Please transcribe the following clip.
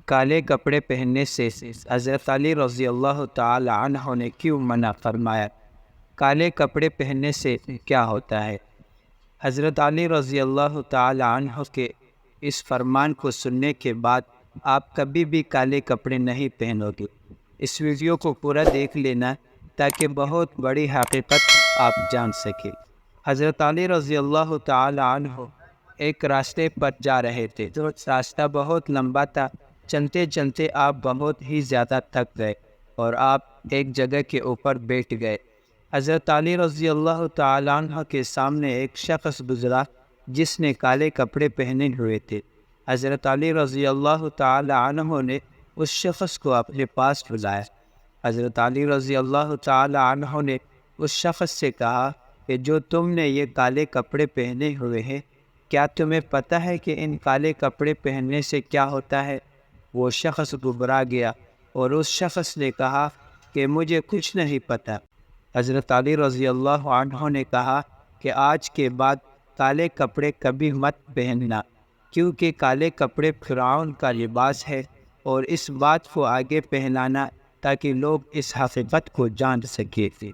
کالے کپڑے پہننے سے حضرت علی رضی اللہ تعالی عنہ نے کیوں منع فرمایا؟ کالے کپڑے پہننے سے کیا ہوتا ہے؟ حضرت علی رضی اللہ تعالی عنہ کے اس فرمان کو سننے کے بعد آپ کبھی بھی کالے کپڑے نہیں پہنو گے۔ اس ویڈیو کو پورا دیکھ لینا تاکہ بہت بڑی حقیقت آپ جان سکیں۔ حضرت علی رضی اللہ تعالی عنہ ایک راستے پر جا رہے تھے۔ راستہ بہت لمبا تھا۔ چلتے چلتے آپ بہت ہی زیادہ تھک گئے اور آپ ایک جگہ کے اوپر بیٹھ گئے۔ حضرت علی رضی اللہ تعالی عنہ کے سامنے ایک شخص گزرا جس نے کالے کپڑے پہنے ہوئے تھے۔ حضرت علی رضی اللہ تعالی عنہ نے اس شخص کو اپنے پاس بلایا۔ حضرت علی رضی اللہ تعالی عنہ نے اس شخص سے کہا کہ جو تم نے یہ کالے کپڑے پہنے ہوئے ہیں، کیا تمہیں پتہ ہے کہ ان کالے کپڑے پہننے سے کیا ہوتا ہے؟ وہ شخص گھبرا گیا اور اس شخص نے کہا کہ مجھے کچھ نہیں پتہ۔ حضرت علی رضی اللہ عنہ نے کہا کہ آج کے بعد کالے کپڑے کبھی مت پہننا، کیونکہ کالے کپڑے فرعون کا لباس ہے، اور اس بات کو آگے پھیلانا تاکہ لوگ اس حقیقت کو جان سکیں۔